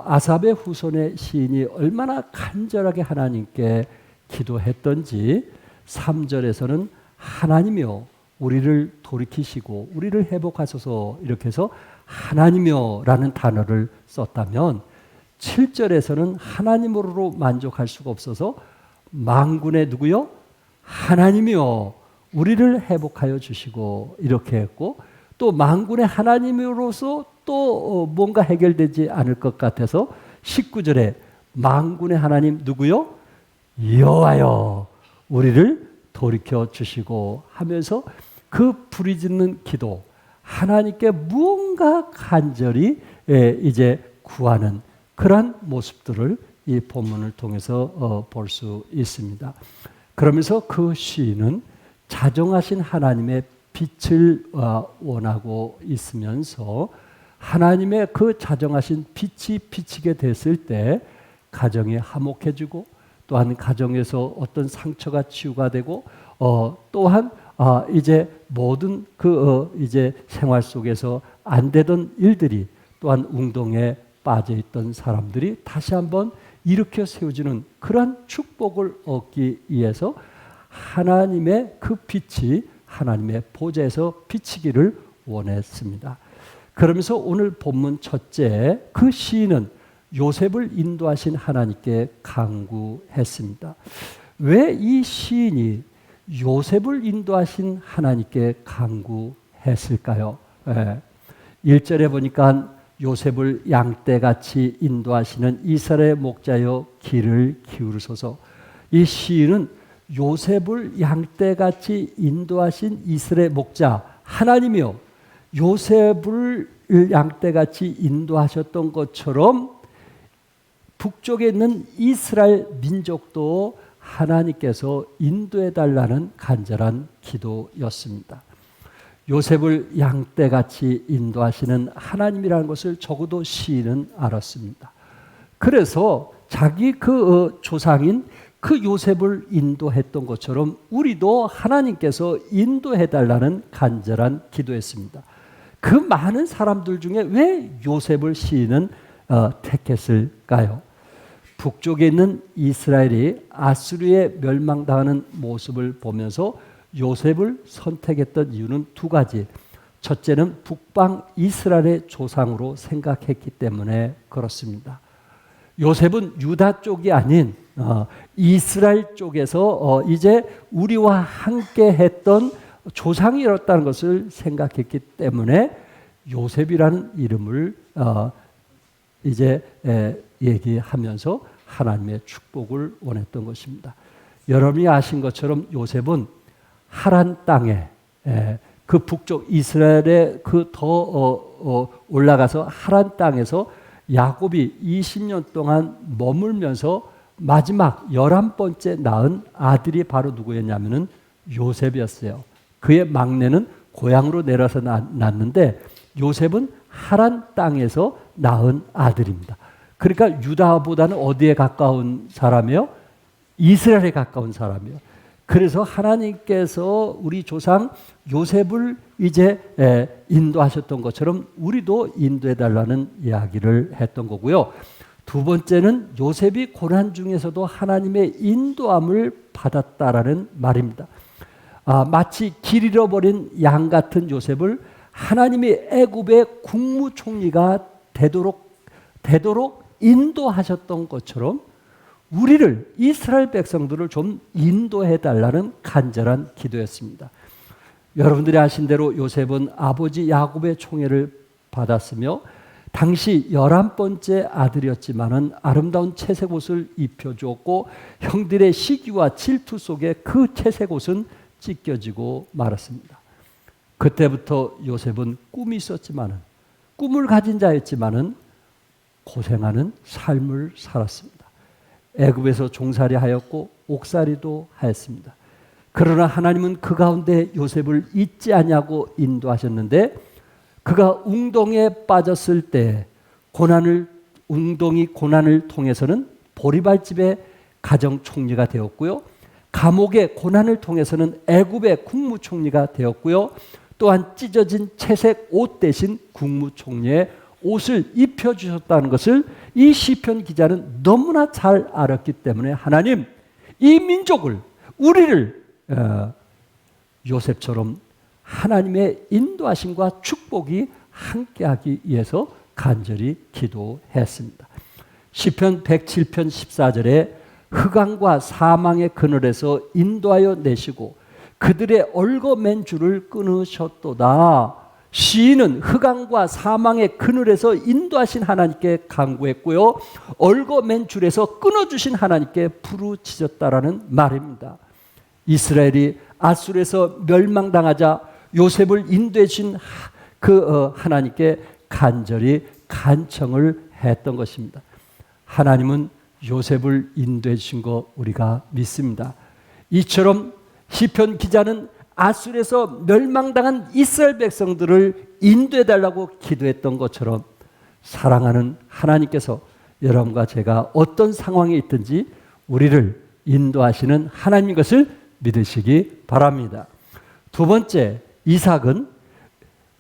아삽의 후손의 시인이 얼마나 간절하게 하나님께 기도했던지 3절에서는 하나님이여 우리를 돌이키시고 우리를 회복하소서 이렇게 해서 하나님이여 라는 단어를 썼다면 7절에서는 하나님으로 만족할 수가 없어서 만군의 누구요? 하나님이여 우리를 회복하여 주시고 이렇게 했고 또 만군의 하나님으로서 또 뭔가 해결되지 않을 것 같아서 19절에 만군의 하나님 누구요? 여호와여 우리를 돌이켜 주시고 하면서 그 부르짖는 기도 하나님께 무언가 간절히 이제 구하는 그러한 모습들을 이 본문을 통해서 볼 수 있습니다. 그러면서 그 시인은 자정하신 하나님의 빛을 원하고 있으면서 하나님의 그 자정하신 빛이 비치게 됐을 때 가정이 화목해지고 또한 가정에서 어떤 상처가 치유가 되고 또한 이제 모든 이제 생활 속에서 안 되던 일들이 또한 웅동에 빠져 있던 사람들이 다시 한번 일으켜 세워지는 그러한 축복을 얻기 위해서 하나님의 그 빛이 하나님의 보좌에서 비치기를 원했습니다. 그러면서 오늘 본문 첫째 그 시인은 요셉을 인도하신 하나님께 간구했습니다. 왜 이 시인이 요셉을 인도하신 하나님께 간구했을까요? 1절에 보니까 요셉을 양떼같이 인도하시는 이스라엘의 목자여 귀를 기울이소서. 이 시인은 요셉을 양떼같이 인도하신 이스라엘의 목자 하나님이요 요셉을 양떼같이 인도하셨던 것처럼 북쪽에 있는 이스라엘 민족도 하나님께서 인도해달라는 간절한 기도였습니다. 요셉을 양떼같이 인도하시는 하나님이라는 것을 적어도 시인은 알았습니다. 그래서 자기 그 조상인 그 요셉을 인도했던 것처럼 우리도 하나님께서 인도해달라는 간절한 기도했습니다. 그 많은 사람들 중에 왜 요셉을 시인은 택했을까요? 북쪽에 있는 이스라엘이 아수르에 멸망당하는 모습을 보면서 요셉을 선택했던 이유는 두 가지. 첫째는 북방 이스라엘의 조상으로 생각했기 때문에 그렇습니다. 요셉은 유다 쪽이 아닌 이스라엘 쪽에서 이제 우리와 함께 했던 조상이었다는 것을 생각했기 때문에 요셉이라는 이름을 이제 얘기하면서 하나님의 축복을 원했던 것입니다. 여러분이 아신 것처럼 요셉은 하란 땅에 그 북쪽 이스라엘의 그 더 올라가서 하란 땅에서 야곱이 20년 동안 머물면서 마지막 11번째 낳은 아들이 바로 누구였냐면은 요셉이었어요. 그의 막내는 고향으로 내려서 낳았는데 요셉은 하란 땅에서 낳은 아들입니다. 그러니까 유다보다는 어디에 가까운 사람이요? 이스라엘에 가까운 사람이요. 그래서 하나님께서 우리 조상 요셉을 이제 인도하셨던 것처럼 우리도 인도해달라는 이야기를 했던 거고요. 두 번째는 요셉이 고난 중에서도 하나님의 인도함을 받았다라는 말입니다. 마치 길 잃어버린 양 같은 요셉을 하나님이 애굽의 국무총리가 되도록 인도하셨던 것처럼 우리를 이스라엘 백성들을 좀 인도해달라는 간절한 기도였습니다. 여러분들이 아신 대로 요셉은 아버지 야곱의 총애를 받았으며 당시 11번째 아들이었지만은 아름다운 채색 옷을 입혀주었고 형들의 시기와 질투 속에 그 채색 옷은 찢겨지고 말았습니다. 그때부터 요셉은 꿈이 있었지만은 꿈을 가진 자였지만은 고생하는 삶을 살았습니다. 애굽에서 종살이 하였고 옥살이도 하였습니다. 그러나 하나님은 그 가운데 요셉을 잊지 않냐고 인도하셨는데 그가 웅동에 빠졌을 때 웅동이 고난을 통해서는 보리발집의 가정 총리가 되었고요. 감옥의 고난을 통해서는 애굽의 국무총리가 되었고요. 또한 찢어진 채색 옷 대신 국무총리에 옷을 입혀주셨다는 것을 이 시편 기자는 너무나 잘 알았기 때문에 하나님 이 민족을 우리를 요셉처럼 하나님의 인도하심과 축복이 함께하기 위해서 간절히 기도했습니다. 시편 107편 14절에 흑암과 사망의 그늘에서 인도하여 내시고 그들의 얽어맨 줄을 끊으셨도다. 시인은 흑암과 사망의 그늘에서 인도하신 하나님께 간구했고요, 얽어맨 줄에서 끊어주신 하나님께 부르짖었다라는 말입니다. 이스라엘이 아수르에서 멸망당하자 요셉을 인도해 주신 하나님께 간절히 간청을 했던 것입니다. 하나님은 요셉을 인도해 주신 거 우리가 믿습니다. 이처럼 시편 기자는 아수르에서 멸망당한 이스라엘 백성들을 인도해 달라고 기도했던 것처럼 사랑하는 하나님께서 여러분과 제가 어떤 상황에 있든지 우리를 인도하시는 하나님인 것을 믿으시기 바랍니다. 두 번째, 이삭은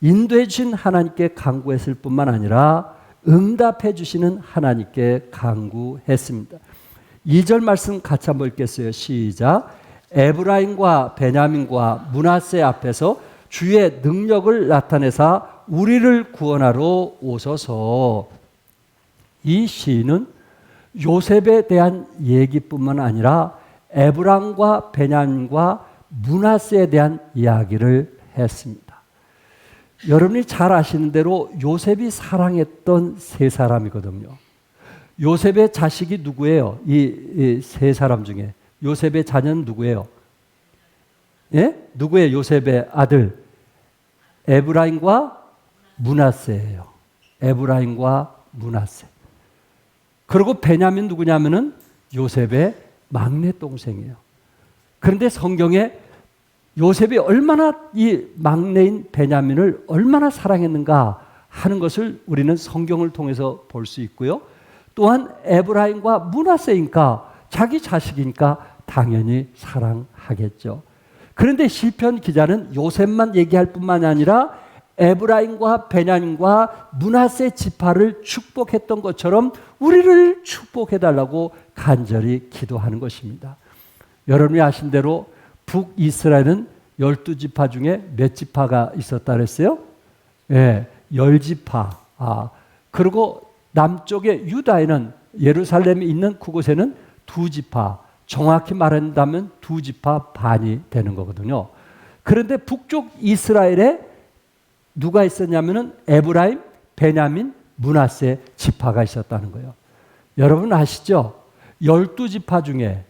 인도해 주신 하나님께 간구했을 뿐만 아니라 응답해 주시는 하나님께 간구했습니다. 2절 말씀 같이 한번 읽겠어요. 시작. 에브라임과 베냐민과 므낫세 앞에서 주의 능력을 나타내사 우리를 구원하러 오소서. 이 시인은 요셉에 대한 얘기뿐만 아니라 에브라임과 베냐민과 므낫세에 대한 이야기를 했습니다. 여러분이 잘 아시는 대로 요셉이 사랑했던 세 사람이거든요. 요셉의 자식이 누구예요? 이 세 사람 중에 요셉의 자녀는 누구예요? 예? 누구예요? 요셉의 아들 에브라임과 므낫세예요. 에브라임과 므낫세. 그리고 베냐민 누구냐면은 요셉의 막내 동생이에요. 그런데 성경에 요셉이 얼마나 이 막내인 베냐민을 얼마나 사랑했는가 하는 것을 우리는 성경을 통해서 볼 수 있고요. 또한 에브라임과 므낫세니까 자기 자식이니까 당연히 사랑하겠죠. 그런데 시편 기자는 요셉만 얘기할 뿐만 아니라 에브라임과 베냐민과 므낫세 지파를 축복했던 것처럼 우리를 축복해달라고 간절히 기도하는 것입니다. 여러분이 아신 대로 북이스라엘은 12지파 중에 몇 지파가 있었다 그랬어요? 예, 10지파. 그리고 남쪽의 유다에는 예루살렘에 있는 그곳에는 2지파, 정확히 말한다면 2지파 반이 되는 거거든요. 그런데 북쪽 이스라엘에 누가 있었냐면은 에브라임, 베냐민, 므낫세 지파가 있었다는 거예요. 여러분 아시죠? 12지파 중에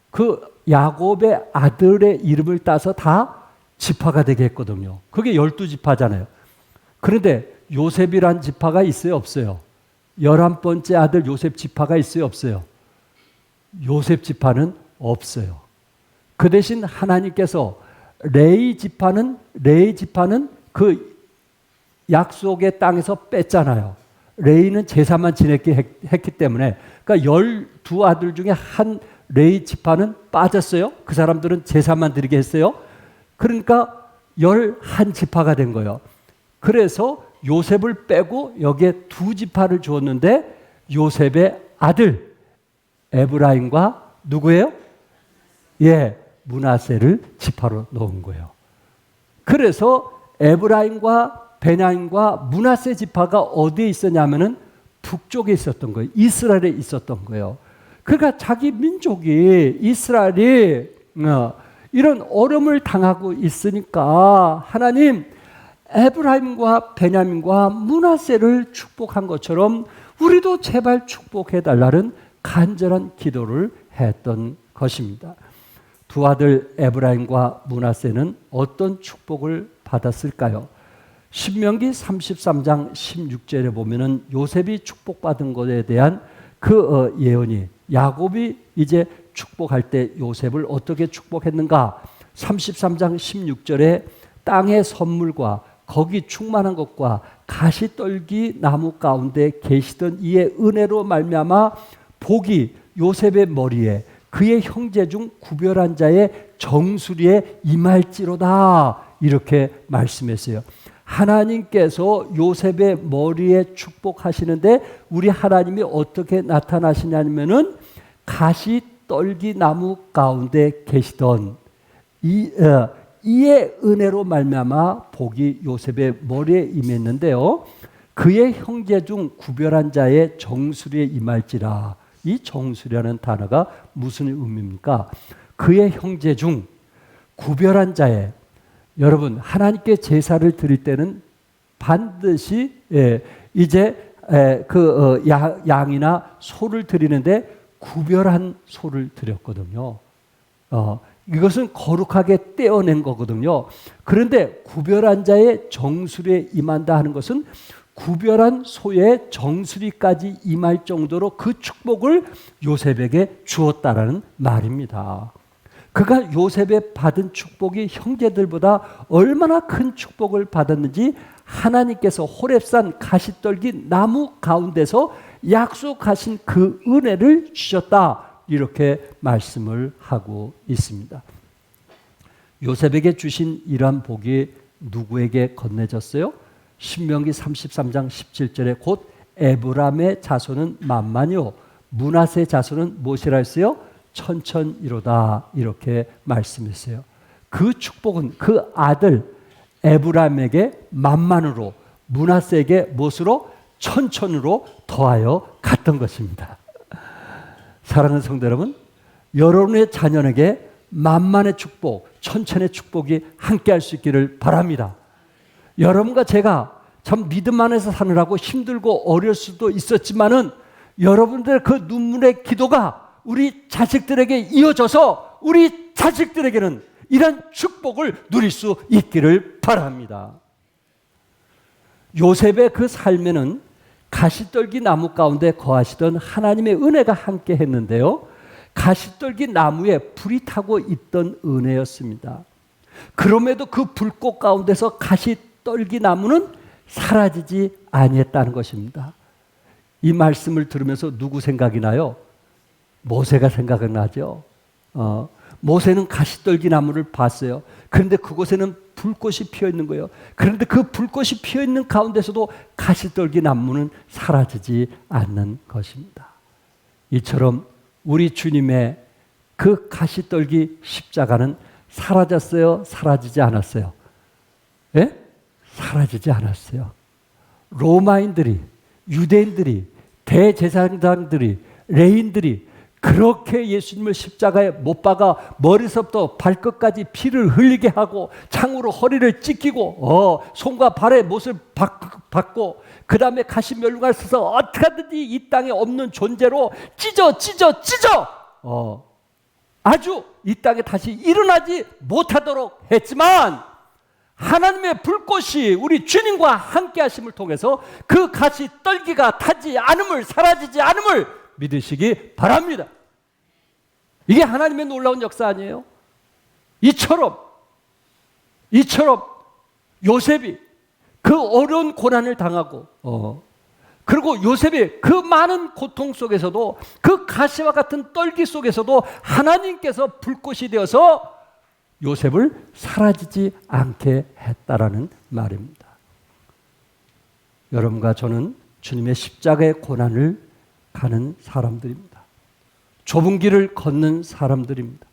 그 야곱의 아들의 이름을 따서 다 지파가 되게 했거든요. 그게 12지파잖아요. 그런데 요셉이란 지파가 있어요, 없어요? 11번째 아들 요셉 지파가 있어요, 없어요? 요셉 지파는 없어요. 그 대신 하나님께서 레위 지파는 그 약속의 땅에서 뺐잖아요. 레위는 제사만 지냈게 했기 때문에, 그러니까 12아들 중에 한 레위 지파는 빠졌어요. 그 사람들은 제사만 드리게 했어요. 그러니까 11지파가 된 거예요. 그래서 요셉을 빼고 여기에 2지파를 주었는데 요셉의 아들 에브라임과 누구예요? 예, 므낫세를 지파로 넣은 거예요. 그래서 에브라임과 베냐민과 므낫세 지파가 어디에 있었냐면은 북쪽에 있었던 거예요. 이스라엘에 있었던 거예요. 그러니까 자기 민족이 이스라엘이 이런 어려움을 당하고 있으니까 하나님 에브라임과 베냐민과 므낫세를 축복한 것처럼 우리도 제발 축복해달라는 간절한 기도를 했던 것입니다. 두 아들 에브라임과 므낫세는 어떤 축복을 받았을까요? 신명기 33장 16절에 보면은 요셉이 축복받은 것에 대한 그 예언이, 야곱이 이제 축복할 때 요셉을 어떻게 축복했는가? 33장 16절에 땅의 선물과 거기 충만한 것과 가시떨기 나무 가운데 계시던 이의 은혜로 말미암아 복이 요셉의 머리에 그의 형제 중 구별한 자의 정수리에 임할지로다, 이렇게 말씀했어요. 하나님께서 요셉의 머리에 축복하시는데 우리 하나님이 어떻게 나타나시냐면은 가시떨기 나무 가운데 계시던 이의 은혜로 말미암아 복이 요셉의 머리에 임했는데요. 그의 형제 중 구별한 자의 정수리에 임할지라. 이 정수리라는 단어가 무슨 의미입니까? 그의 형제 중 구별한 자의, 여러분 하나님께 제사를 드릴 때는 반드시 양이나 소를 드리는데 구별한 소를 드렸거든요. 이것은 거룩하게 떼어낸 거거든요. 그런데 구별한 자의 정수리에 임한다 하는 것은 구별한 소의 정수리까지 임할 정도로 그 축복을 요셉에게 주었다라는 말입니다. 그가 요셉의 받은 축복이 형제들보다 얼마나 큰 축복을 받았는지 하나님께서 호렙산 가시떨기 나무 가운데서 약속하신 그 은혜를 주셨다, 이렇게 말씀을 하고 있습니다. 요셉에게 주신 이러한 복이 누구에게 건네졌어요? 신명기 33장 17절에 곧 에브람의 자손은 만만이요 므낫의 자손은 무엇이라 했어요? 천천이로다, 이렇게 말씀했어요. 그 축복은 그 아들 에브람에게 만만으로, 므낫에게 무엇으로? 천천으로 더하여 갔던 것입니다. 사랑하는 성도 여러분, 여러분의 자녀에게 만만의 축복, 천천의 축복이 함께할 수 있기를 바랍니다. 여러분과 제가 참 믿음 안에서 사느라고 힘들고 어려울 수도 있었지만은 여러분들 그 눈물의 기도가 우리 자식들에게 이어져서 우리 자식들에게는 이런 축복을 누릴 수 있기를 바랍니다. 요셉의 그 삶에는 가시떨기 나무 가운데 거하시던 하나님의 은혜가 함께 했는데요. 가시떨기 나무에 불이 타고 있던 은혜였습니다. 그럼에도 그 불꽃 가운데서 가시떨기 나무는 사라지지 아니했다는 것입니다. 이 말씀을 들으면서 누구 생각이 나요? 모세가 생각나죠. 모세는 가시떨기 나무를 봤어요. 그런데 그곳에는 불꽃이 피어 있는 거예요. 그런데 그 불꽃이 피어 있는 가운데서도 가시떨기 나무는 사라지지 않는 것입니다. 이처럼 우리 주님의 그 가시떨기 십자가는 사라졌어요? 사라지지 않았어요? 예? 사라지지 않았어요. 로마인들이, 유대인들이, 대제사장들이, 레인들이 그렇게 예수님을 십자가에 못 박아 머리서부터 발끝까지 피를 흘리게 하고 창으로 허리를 찢기고 손과 발에 못을 박고 그 다음에 가시면류관을 써서 어떻게 하든지 이 땅에 없는 존재로 찢어 아주 이 땅에 다시 일어나지 못하도록 했지만 하나님의 불꽃이 우리 주님과 함께 하심을 통해서 그 가시떨기가 타지 않음을, 사라지지 않음을 믿으시기 바랍니다. 이게 하나님의 놀라운 역사 아니에요? 이처럼 요셉이 그 어려운 고난을 당하고 그리고 요셉이 그 많은 고통 속에서도 그 가시와 같은 떨기 속에서도 하나님께서 불꽃이 되어서 요셉을 사라지지 않게 했다라는 말입니다. 여러분과 저는 주님의 십자가의 고난을 가는 사람들입니다. 좁은 길을 걷는 사람들입니다.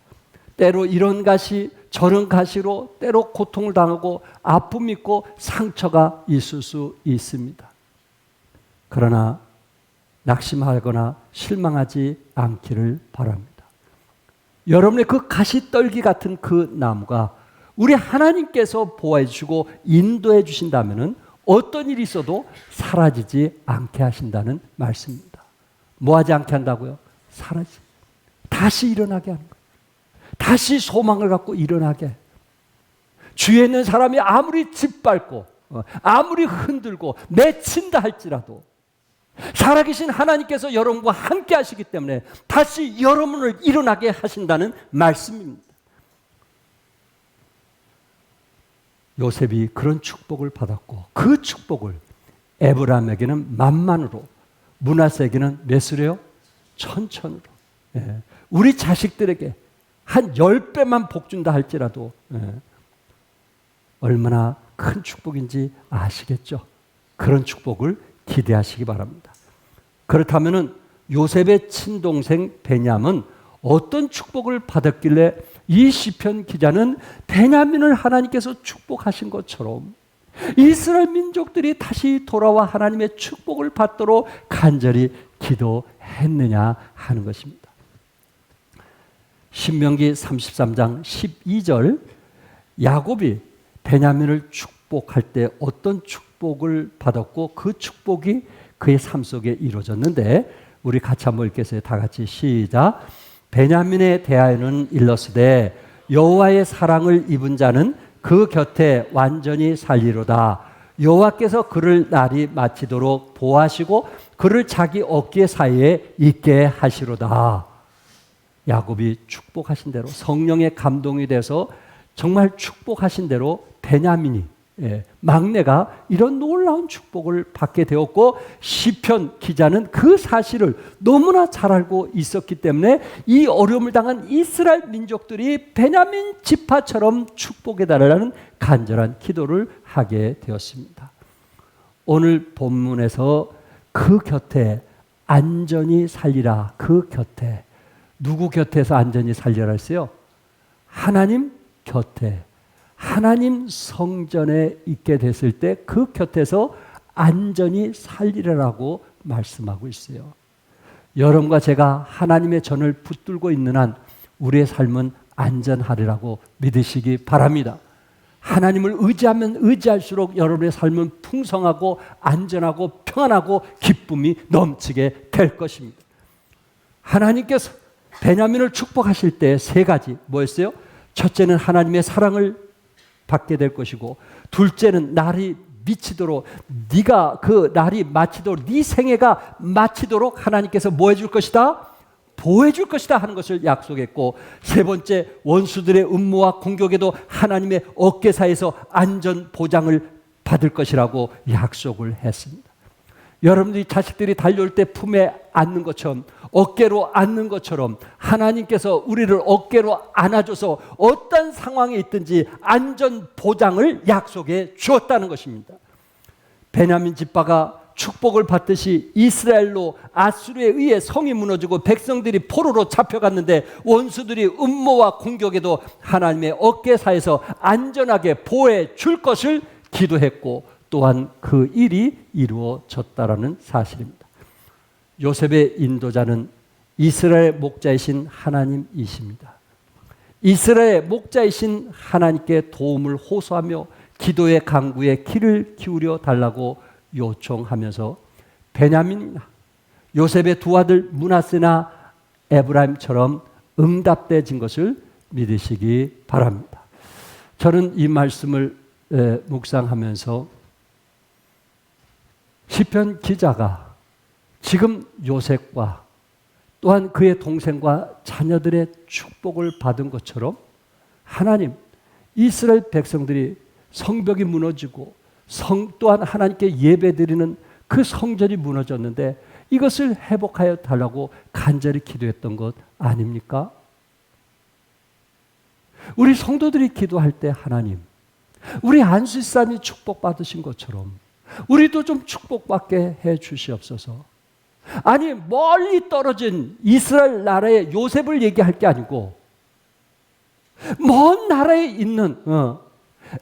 때로 이런 가시 저런 가시로 때로 고통을 당하고 아픔이 있고 상처가 있을 수 있습니다. 그러나 낙심하거나 실망하지 않기를 바랍니다. 여러분의 그 가시떨기 같은 그 나무가 우리 하나님께서 보호해 주시고 인도해 주신다면 어떤 일이 있어도 사라지지 않게 하신다는 말씀입니다. 뭐 하지 않게 한다고요? 다시 일어나게 하는 거예요. 다시 소망을 갖고 일어나게. 주위에 있는 사람이 아무리 짓밟고 아무리 흔들고 내친다 할지라도 살아계신 하나님께서 여러분과 함께 하시기 때문에 다시 여러분을 일어나게 하신다는 말씀입니다. 요셉이 그런 축복을 받았고 그 축복을 에브라임에게는 만만으로, 므낫에게는 몇으로요? 천천으로. 우리 자식들에게 한 10배만 복 준다 할지라도 얼마나 큰 축복인지 아시겠죠? 그런 축복을 기대하시기 바랍니다. 그렇다면 요셉의 친동생 베냐민은 어떤 축복을 받았길래 이 시편 기자는 베냐민을 하나님께서 축복하신 것처럼 이스라엘 민족들이 다시 돌아와 하나님의 축복을 받도록 간절히 기도했느냐 하는 것입니다. 신명기 33장 12절 야곱이 베냐민을 축복할 때 어떤 축복을 받았고 그 축복이 그의 삶 속에 이루어졌는데 우리 같이 한번 읽겠어요. 다 같이 시작. 베냐민에 대하여는 일러스되 여호와의 사랑을 입은 자는 그 곁에 완전히 살리로다. 여호와께서 그를 날이 마치도록 보호하시고 그를 자기 어깨 사이에 있게 하시로다. 야곱이 축복하신 대로 성령의 감동이 돼서 정말 축복하신 대로 베냐민이 막내가 이런 놀라운 축복을 받게 되었고 시편 기자는 그 사실을 너무나 잘 알고 있었기 때문에 이 어려움을 당한 이스라엘 민족들이 베냐민 지파처럼 축복해달라는 간절한 기도를 하게 되었습니다. 오늘 본문에서 그 곁에 안전히 살리라. 그 곁에 누구 곁에서 안전히 살리라 했어요? 하나님 곁에 하나님 성전에 있게 됐을 때 그 곁에서 안전히 살리라라고 말씀하고 있어요. 여러분과 제가 하나님의 전을 붙들고 있는 한 우리의 삶은 안전하리라고 믿으시기 바랍니다. 하나님을 의지하면 의지할수록 여러분의 삶은 풍성하고 안전하고 평안하고 기쁨이 넘치게 될 것입니다. 하나님께서 베냐민을 축복하실 때 세 가지 뭐였어요? 첫째는 하나님의 사랑을 받게 될 것이고 둘째는 날이 미치도록 네가 그 날이 마치도록 네 생애가 마치도록 하나님께서 뭐 해줄 것이다? 보호해 줄 것이다 하는 것을 약속했고 세 번째 원수들의 음모와 공격에도 하나님의 어깨 사이에서 안전 보장을 받을 것이라고 약속을 했습니다. 여러분들이 자식들이 달려올 때 품에 안는 것처럼 어깨로 안는 것처럼 하나님께서 우리를 어깨로 안아줘서 어떤 상황에 있든지 안전 보장을 약속해 주었다는 것입니다. 베냐민 지파가 축복을 받듯이 이스라엘로 아수르에 의해 성이 무너지고 백성들이 포로로 잡혀갔는데 원수들이 음모와 공격에도 하나님의 어깨 사이에서 안전하게 보호해 줄 것을 기도했고 또한 그 일이 이루어졌다라는 사실입니다. 요셉의 인도자는 이스라엘 목자이신 하나님이십니다. 이스라엘 목자이신 하나님께 도움을 호소하며 기도의 강구에 귀를 기울여 달라고 요청하면서 베냐민이나 요셉의 두 아들 므낫세나 에브라임처럼 응답되어진 것을 믿으시기 바랍니다. 저는 이 말씀을 묵상하면서 시편 기자가 지금 요셉과 또한 그의 동생과 자녀들의 축복을 받은 것처럼 하나님, 이스라엘 백성들이 성벽이 무너지고 또한 하나님께 예배드리는 그 성전이 무너졌는데 이것을 회복하여 달라고 간절히 기도했던 것 아닙니까? 우리 성도들이 기도할 때 하나님, 우리 안수사님이 축복받으신 것처럼 우리도 좀 축복받게 해 주시옵소서. 아니 멀리 떨어진 이스라엘 나라의 요셉을 얘기할 게 아니고 먼 나라에 있는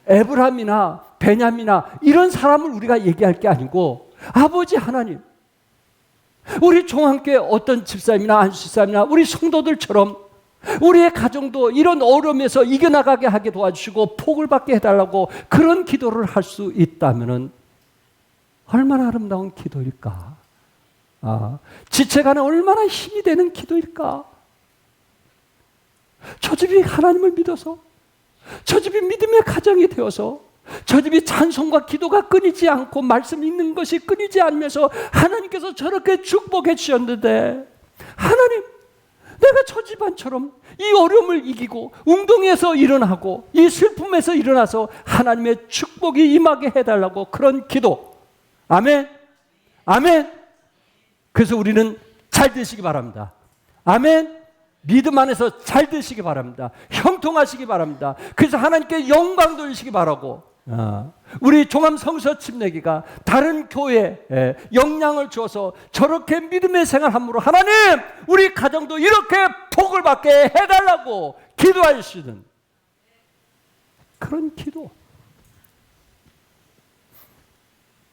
에브라임이나 베냐민이나 이런 사람을 우리가 얘기할 게 아니고 아버지 하나님, 우리 종합교회 어떤 집사님이나 안수사님이나 우리 성도들처럼 우리의 가정도 이런 어려움에서 이겨나가게 하게 도와주시고 복을 받게 해달라고 그런 기도를 할 수 있다면 얼마나 아름다운 기도일까? 지체간에 얼마나 힘이 되는 기도일까? 저 집이 하나님을 믿어서, 저 집이 믿음의 가정이 되어서, 저 집이 찬송과 기도가 끊이지 않고 말씀 읽는 것이 끊이지 않으면서 하나님께서 저렇게 축복해 주셨는데 하나님, 내가 저 집안처럼 이 어려움을 이기고 웅덩이에서 일어나고 이 슬픔에서 일어나서 하나님의 축복이 임하게 해달라고 그런 기도. 아멘. 아멘. 그래서 우리는 잘 되시기 바랍니다. 아멘. 믿음 안에서 잘 되시기 바랍니다. 형통하시기 바랍니다. 그래서 하나님께 영광 돌리시기 바라고 우리 종암 성서 침례기가 다른 교회에 영향을 주어서 저렇게 믿음의 생활함으로 하나님 우리 가정도 이렇게 복을 받게 해달라고 기도하시는 그런 기도.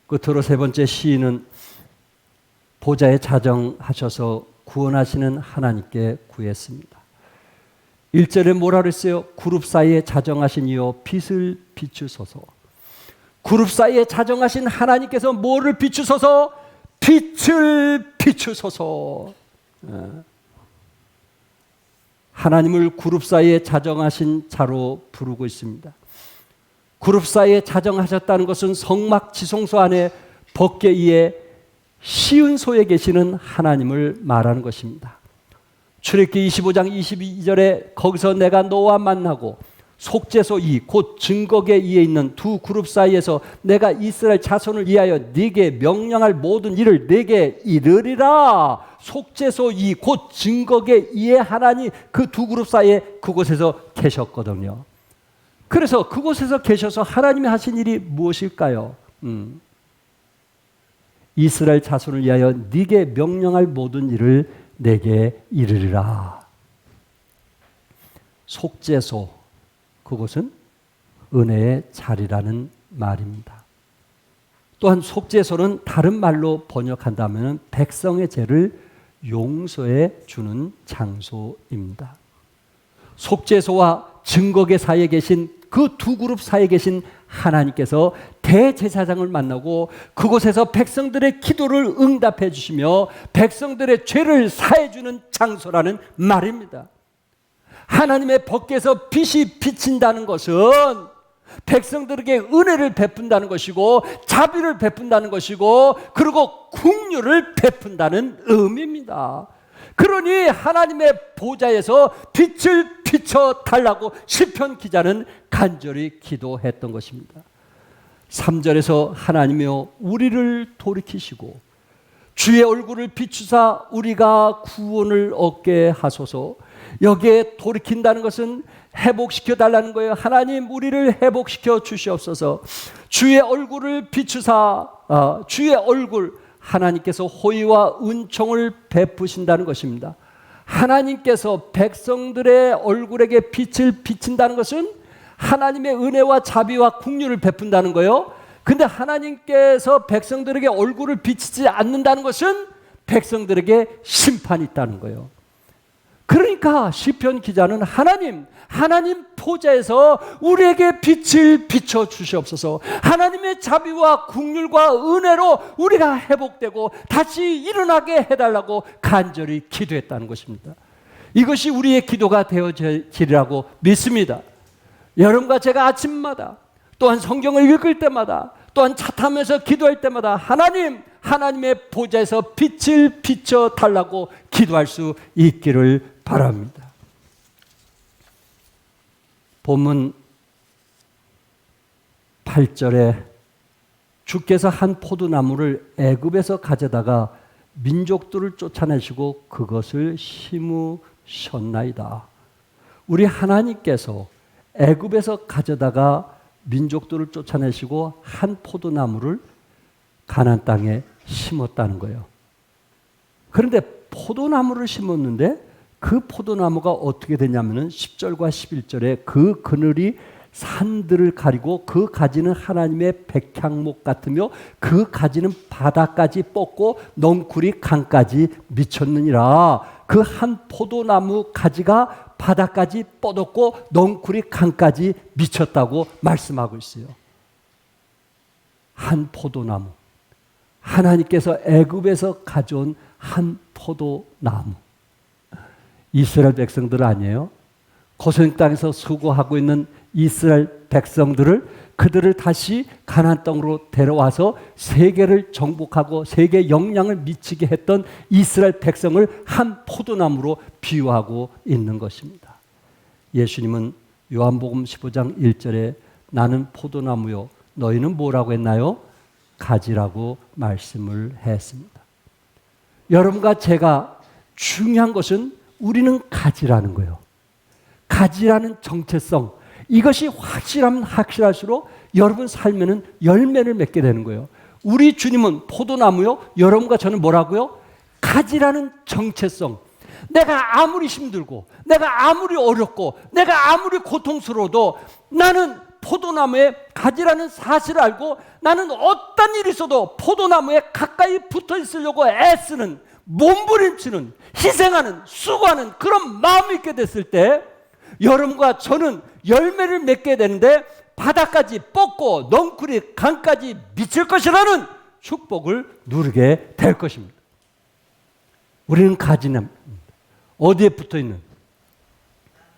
끝으로 세 번째 시인은 보좌에 자정하셔서 구원하시는 하나님께 구했습니다. 1절에 뭐라 그랬어요? 그룹 사이에 자정하신 이여 빛을 비추소서. 그룹 사이에 자정하신 하나님께서 뭐를 비추소서? 빛을 비추소서. 하나님을 그룹 사이에 자정하신 자로 부르고 있습니다. 그룹 사이에 자정하셨다는 것은 성막 지성소 안에 법궤 위에 시은소에 계시는 하나님을 말하는 것입니다. 출애굽기 25장 22절에 거기서 내가 너와 만나고 속죄소 이 곧 증거궤 위에 있는 두 그룹 사이에서 내가 이스라엘 자손을 위하여 네게 명령할 모든 일을 네게 이르리라. 속죄소 이 곧 증거궤 위에 하나님 그 두 그룹 사이에 그곳에서 계셨거든요. 그래서 그곳에서 계셔서 하나님이 하신 일이 무엇일까요? 이스라엘 자손을 위하여 네게 명령할 모든 일을 내게 이르리라. 속죄소, 그곳은 은혜의 자리라는 말입니다. 또한 속죄소는 다른 말로 번역한다면 백성의 죄를 용서해 주는 장소입니다. 속죄소와 증거궤 사이에 계신 그 두 그룹 사이에 계신 하나님께서 대제사장을 만나고 그곳에서 백성들의 기도를 응답해 주시며 백성들의 죄를 사해 주는 장소라는 말입니다. 하나님의 법궤에서 빛이 비친다는 것은 백성들에게 은혜를 베푼다는 것이고 자비를 베푼다는 것이고 그리고 긍휼을 베푼다는 의미입니다. 그러니 하나님의 보좌에서 빛을 비춰달라고 시편 기자는 간절히 기도했던 것입니다. 3절에서 하나님이여 우리를 돌이키시고 주의 얼굴을 비추사 우리가 구원을 얻게 하소서. 여기에 돌이킨다는 것은 회복시켜 달라는 거예요. 하나님 우리를 회복시켜 주시옵소서. 주의 얼굴을 비추사 주의 얼굴 하나님께서 호의와 은총을 베푸신다는 것입니다. 하나님께서 백성들의 얼굴에게 빛을 비친다는 것은 하나님의 은혜와 자비와 긍휼을 베푼다는 거예요. 근데 하나님께서 백성들에게 얼굴을 비치지 않는다는 것은 백성들에게 심판이 있다는 거예요. 그러니까 시편 기자는 하나님 보좌에서 우리에게 빛을 비춰 주시옵소서. 하나님의 자비와 긍휼과 은혜로 우리가 회복되고 다시 일어나게 해달라고 간절히 기도했다는 것입니다. 이것이 우리의 기도가 되어지리라고 믿습니다. 여러분과 제가 아침마다 또한 성경을 읽을 때마다 또한 차 타면서 기도할 때마다 하나님의 보좌에서 빛을 비춰 달라고 기도할 수 있기를 바랍니다. 본문 8절에 주께서 한 포도나무를 애굽에서 가져다가 민족들을 쫓아내시고 그것을 심으셨나이다. 우리 하나님께서 애굽에서 가져다가 민족들을 쫓아내시고 한 포도나무를 가나안 땅에 심었다는 거예요. 그런데 포도나무를 심었는데 그 포도나무가 어떻게 되냐면은 10절과 11절에 그 그늘이 산들을 가리고 그 가지는 하나님의 백향목 같으며 그 가지는 바다까지 뻗고 넝쿨이 강까지 미쳤느니라. 그 한 포도나무 가지가 바다까지 뻗었고 넝쿨이 강까지 미쳤다고 말씀하고 있어요. 한 포도나무, 하나님께서 애굽에서 가져온 한 포도나무. 이스라엘 백성들 아니에요? 고생 땅에서 수고하고 있는 이스라엘 백성들을 그들을 다시 가나안 땅으로 데려와서 세계를 정복하고 세계 영향을 미치게 했던 이스라엘 백성을 한 포도나무로 비유하고 있는 것입니다. 예수님은 요한복음 15장 1절에 나는 포도나무요 너희는 뭐라고 했나요? 가지라고 말씀을 했습니다. 여러분과 제가 중요한 것은 우리는 가지라는 거예요. 가지라는 정체성, 이것이 확실하면 확실할수록 여러분 삶에는 열매를 맺게 되는 거예요. 우리 주님은 포도나무요. 여러분과 저는 뭐라고요? 가지라는 정체성. 내가 아무리 힘들고 내가 아무리 어렵고 내가 아무리 고통스러워도 나는 포도나무에 가지라는 사실을 알고 나는 어떤 일이 있어도 포도나무에 가까이 붙어 있으려고 애쓰는, 몸부림치는, 희생하는, 수고하는 그런 마음이 있게 됐을 때 여러분과 저는 열매를 맺게 되는데 바다까지 뻗고 넝쿨이 강까지 미칠 것이라는 축복을 누리게 될 것입니다. 우리는 가지나무, 어디에 붙어있는?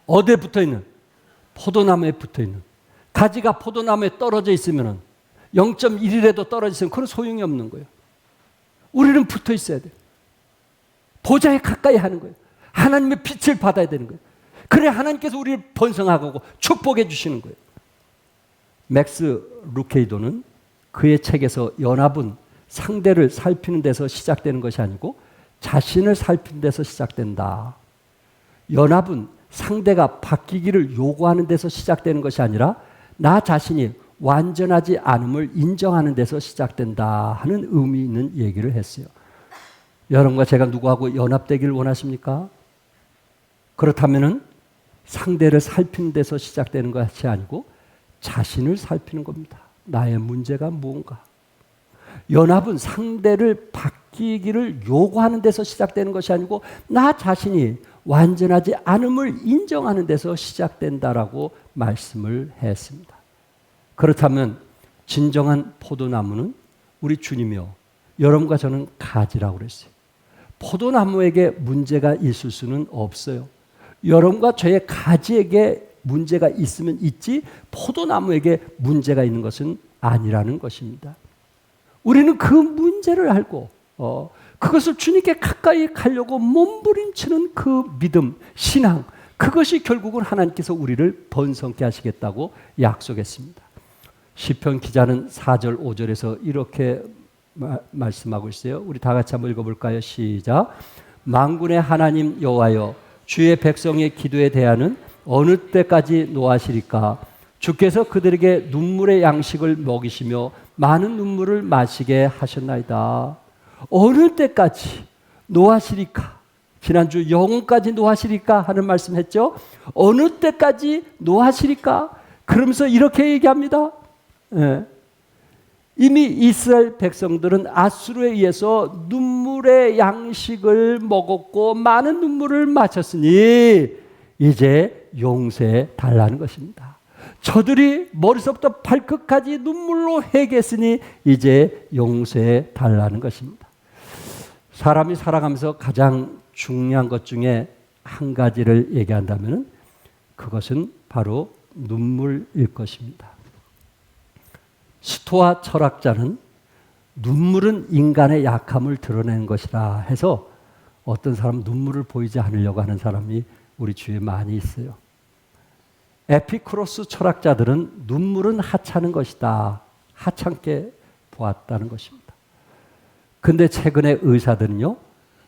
어디에 붙어있는? 포도나무에 붙어있는. 가지가 포도나무에 떨어져 있으면 0.1이라도 떨어져 있으면 그건 소용이 없는 거예요. 우리는 붙어 있어야 돼요. 보좌에 가까이 하는 거예요. 하나님의 빛을 받아야 되는 거예요. 그래 하나님께서 우리를 번성하고 축복해 주시는 거예요. 맥스 루케이도는 그의 책에서 연합은 상대를 살피는 데서 시작되는 것이 아니고 자신을 살피는 데서 시작된다. 연합은 상대가 바뀌기를 요구하는 데서 시작되는 것이 아니라 나 자신이 완전하지 않음을 인정하는 데서 시작된다 하는 의미 있는 얘기를 했어요. 여러분과 제가 누구하고 연합되기를 원하십니까? 그렇다면 상대를 살피는 데서 시작되는 것이 아니고 자신을 살피는 겁니다. 나의 문제가 무언가. 연합은 상대를 바뀌기를 요구하는 데서 시작되는 것이 아니고 나 자신이 완전하지 않음을 인정하는 데서 시작된다라고 말씀을 했습니다. 그렇다면 진정한 포도나무는 우리 주님이요. 여러분과 저는 가지라고 그랬어요. 포도나무에게 문제가 있을 수는 없어요. 여러분과 저의 가지에게 문제가 있으면 있지 포도나무에게 문제가 있는 것은 아니라는 것입니다. 우리는 그 문제를 알고 그것을 주님께 가까이 가려고 몸부림치는 그 믿음, 신앙, 그것이 결국은 하나님께서 우리를 번성케 하시겠다고 약속했습니다. 시편 기자는 4절, 5절에서 이렇게 말씀하고 있어요. 우리 다 같이 한번 읽어볼까요? 시작. 만군의 하나님 여호와여, 주의 백성의 기도에 대하는 어느 때까지 노하시리까? 주께서 그들에게 눈물의 양식을 먹이시며 많은 눈물을 마시게 하셨나이다. 어느 때까지 노하시리까? 지난주 영혼까지 노하시리까 하는 말씀했죠. 어느 때까지 노하시리까? 그러면서 이렇게 얘기합니다. 이미 이스라엘 백성들은 아수르에 의해서 눈물의 양식을 먹었고 많은 눈물을 마셨으니 이제 용서해 달라는 것입니다. 저들이 머리서부터 발끝까지 눈물로 회개했으니 이제 용서해 달라는 것입니다. 사람이 살아가면서 가장 중요한 것 중에 한 가지를 얘기한다면 그것은 바로 눈물일 것입니다. 스토아 철학자는 눈물은 인간의 약함을 드러내는 것이라 해서 어떤 사람 눈물을 보이지 않으려고 하는 사람이 우리 주위에 많이 있어요. 에피쿠로스 철학자들은 눈물은 하찮은 것이다. 하찮게 보았다는 것입니다. 근데 최근에 의사들은요,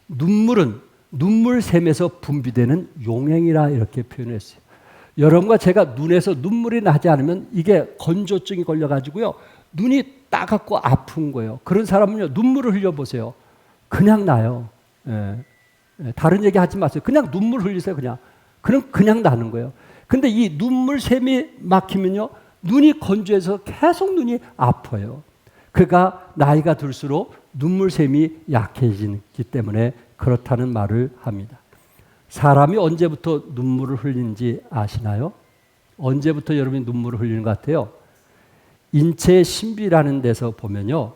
눈물은 눈물샘에서 분비되는 용행이라 이렇게 표현했어요. 여러분과 제가 눈에서 눈물이 나지 않으면 이게 건조증이 걸려가지고요, 눈이 따갑고 아픈 거예요. 그런 사람은요, 눈물을 흘려보세요. 그냥 나요. 다른 얘기 하지 마세요. 그냥 눈물 흘리세요. 그냥 나는 거예요. 근데 이 눈물샘이 막히면요, 눈이 건조해서 계속 눈이 아파요. 그가 나이가 들수록 눈물샘이 약해지기 때문에 그렇다는 말을 합니다. 사람이 언제부터 눈물을 흘리는지 아시나요? 언제부터 여러분이 눈물을 흘리는 것 같아요? 인체의 신비라는 데서 보면요,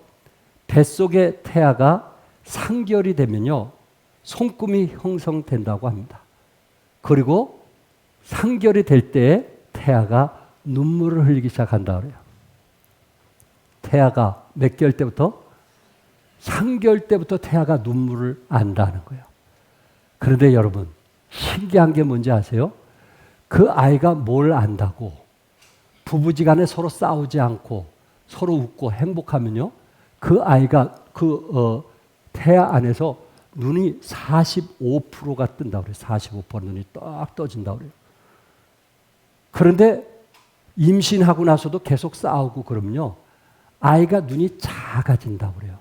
뱃속의 태아가 상결이 되면요, 손금이 형성된다고 합니다. 그리고 상결이 될 때에 태아가 눈물을 흘리기 시작한다 그래요. 태아가 몇 개월 때부터? 상결 때부터 태아가 눈물을 안다는 거예요. 그런데 여러분, 신기한 게 뭔지 아세요? 그 아이가 뭘 안다고 부부지간에 서로 싸우지 않고 서로 웃고 행복하면요, 그 아이가 태아 안에서 눈이 45%가 뜬다고 그래요. 45% 눈이 딱 떠진다고 그래요. 그런데 임신하고 나서도 계속 싸우고 그러면요, 아이가 눈이 작아진다고 그래요.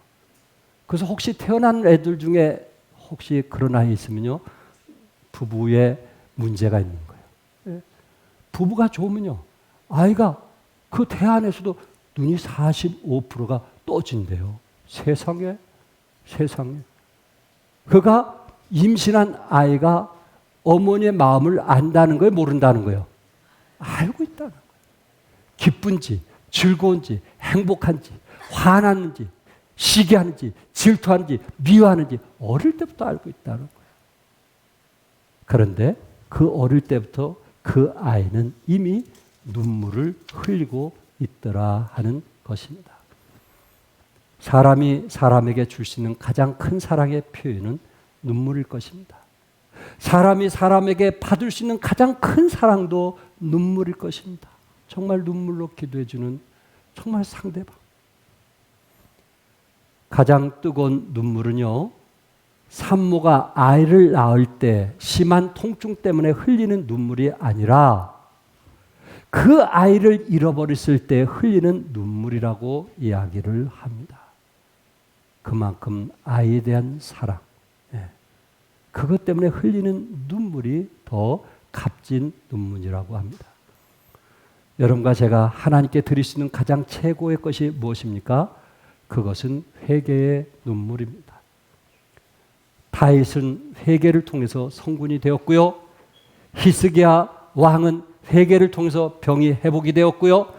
그래서 혹시 태어난 애들 중에 혹시 그런 아이 있으면요, 부부에 문제가 있는 거예요. 부부가 좋으면요, 아이가 그 태 안에서도 눈이 45%가 떠진대요. 세상에. 그가 임신한 아이가 어머니의 마음을 안다는 거예요, 모른다는 거예요? 알고 있다는 거예요. 기쁜지, 즐거운지, 행복한지, 화났는지, 시기하는지, 질투하는지, 미워하는지 어릴 때부터 알고 있다는 거예요. 그런데 그 어릴 때부터 그 아이는 이미 눈물을 흘리고 있더라 하는 것입니다. 사람이 사람에게 줄 수 있는 가장 큰 사랑의 표현은 눈물일 것입니다. 사람이 사람에게 받을 수 있는 가장 큰 사랑도 눈물일 것입니다. 정말 눈물로 기도해주는 정말 상대방. 가장 뜨거운 눈물은요, 산모가 아이를 낳을 때 심한 통증 때문에 흘리는 눈물이 아니라 그 아이를 잃어버렸을 때 흘리는 눈물이라고 이야기를 합니다. 그만큼 아이에 대한 사랑, 그것 때문에 흘리는 눈물이 더 값진 눈물이라고 합니다. 여러분과 제가 하나님께 드릴 수 있는 가장 최고의 것이 무엇입니까? 그것은 회개의 눈물입니다. 다윗은 회개를 통해서 성군이 되었고요, 히스기야 왕은 회개를 통해서 병이 회복이 되었고요,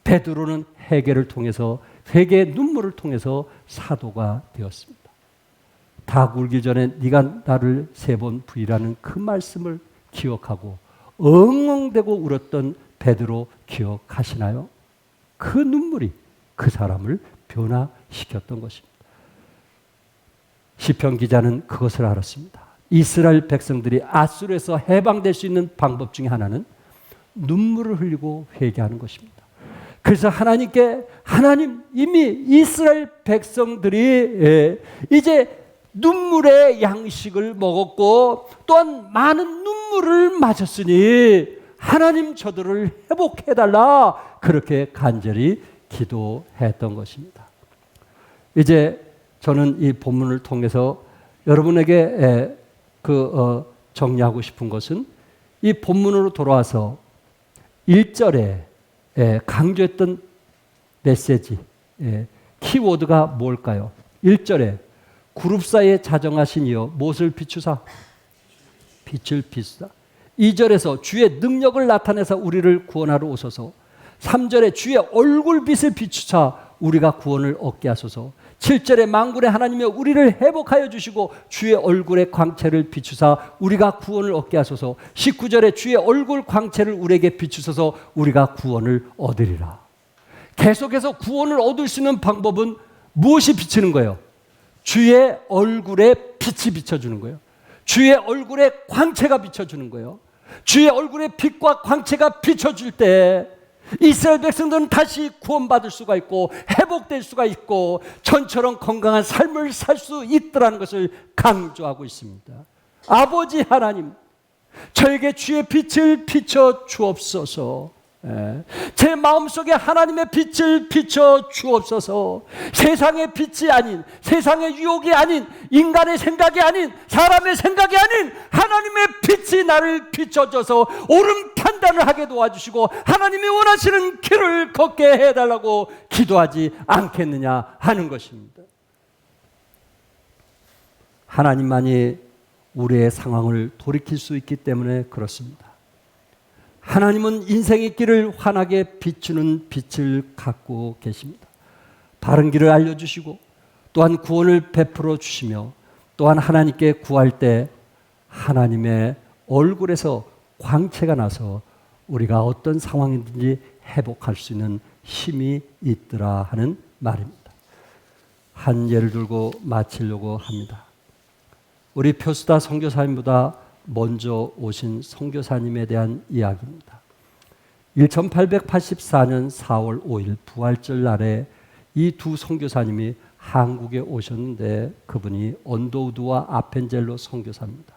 베드로는 회개를 통해서, 회개의 눈물을 통해서 사도가 되었습니다. 닭 울기 전에 네가 나를 3번 부인하는 그 말씀을 기억하고 엉엉대고 울었던 베드로 기억하시나요? 그 눈물이 그 사람을 변화시켰던 것입니다. 시편 기자는 그것을 알았습니다. 이스라엘 백성들이 아수르에서 해방될 수 있는 방법 중에 하나는 눈물을 흘리고 회개하는 것입니다. 그래서 하나님께, 하나님, 이미 이스라엘 백성들이 이제 눈물의 양식을 먹었고 또한 많은 눈물을 마셨으니 하나님 저들을 회복해달라, 그렇게 간절히 기도했던 것입니다. 이제 저는 이 본문을 통해서 여러분에게 정리하고 싶은 것은 이 본문으로 돌아와서 1절에 강조했던 메시지, 키워드가 뭘까요? 1절에 그룹 사이에 자정하신 이여 무엇을 비추사? 빛을 비추사. 2절에서 주의 능력을 나타내서 우리를 구원하러 오소서. 3절에 주의 얼굴빛을 비추사 우리가 구원을 얻게 하소서. 7절에 만군의 하나님이여 우리를 회복하여 주시고 주의 얼굴의 광채를 비추사 우리가 구원을 얻게 하소서. 19절에 주의 얼굴 광채를 우리에게 비추소서 우리가 구원을 얻으리라. 계속해서 구원을 얻을 수 있는 방법은 무엇이 비치는 거예요? 주의 얼굴에 빛이 비춰주는 거예요. 주의 얼굴에 광채가 비춰주는 거예요. 주의 얼굴에 빛과 광채가 비춰줄 때 이스라엘 백성들은 다시 구원받을 수가 있고 회복될 수가 있고 전처럼 건강한 삶을 살 수 있더라는 것을 강조하고 있습니다. 아버지 하나님, 저에게 주의 빛을 비춰 주옵소서. 제 마음속에 하나님의 빛을 비춰 주옵소서. 세상의 빛이 아닌, 세상의 유혹이 아닌, 인간의 생각이 아닌, 사람의 생각이 아닌 하나님의 빛이 나를 비춰줘서 옳은 판단을 하게 도와주시고 하나님이 원하시는 길을 걷게 해달라고 기도하지 않겠느냐 하는 것입니다. 하나님만이 우리의 상황을 돌이킬 수 있기 때문에 그렇습니다. 하나님은 인생의 길을 환하게 비추는 빛을 갖고 계십니다. 바른 길을 알려주시고 또한 구원을 베풀어 주시며 또한 하나님께 구할 때 하나님의 얼굴에서 광채가 나서 우리가 어떤 상황이든지 회복할 수 있는 힘이 있더라 하는 말입니다. 한 예를 들고 마치려고 합니다. 우리 표수다 선교사님보다 먼저 오신 선교사님에 대한 이야기입니다. 1884년 4월 5일 부활절 날에 이 두 선교사님이 한국에 오셨는데 그분이 언더우드와 아펜젤로 선교사입니다.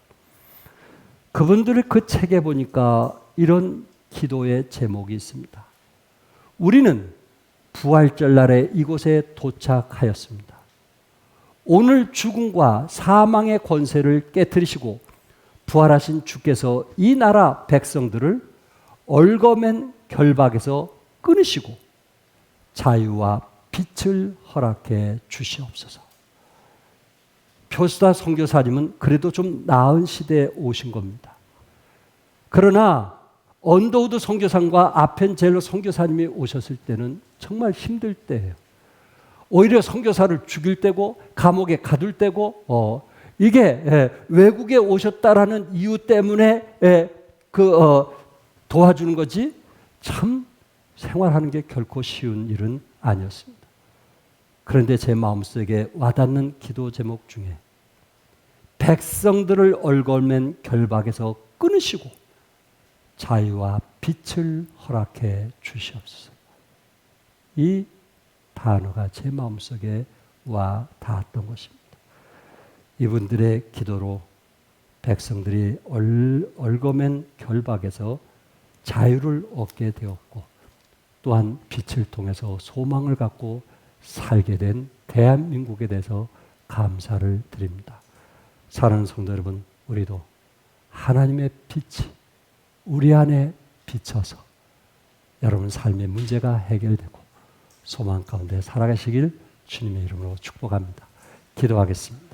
그분들의 그 책에 보니까 이런 기도의 제목이 있습니다. 우리는 부활절 날에 이곳에 도착하였습니다. 오늘 죽음과 사망의 권세를 깨뜨리시고 부활하신 주께서 이 나라 백성들을 얽어맨 결박에서 끊으시고 자유와 빛을 허락해 주시옵소서. 표수다 선교사님은 그래도 좀 나은 시대에 오신 겁니다. 그러나 언더우드 선교사님과 아펜젤로 선교사님이 오셨을 때는 정말 힘들 때예요. 오히려 선교사를 죽일 때고 감옥에 가둘 때고 이게 외국에 오셨다라는 이유 때문에 도와주는 거지 참 생활하는 게 결코 쉬운 일은 아니었습니다. 그런데 제 마음속에 와닿는 기도 제목 중에 백성들을 얽어맨 결박에서 끊으시고 자유와 빛을 허락해 주시옵소서. 이 단어가 제 마음속에 와 닿았던 것입니다. 이분들의 기도로 백성들이 얽어맨 결박에서 자유를 얻게 되었고 또한 빛을 통해서 소망을 갖고 살게 된 대한민국에 대해서 감사를 드립니다. 사랑하는 성도 여러분, 우리도 하나님의 빛이 우리 안에 비쳐서 여러분 삶의 문제가 해결되고 소망 가운데 살아가시길 주님의 이름으로 축복합니다. 기도하겠습니다.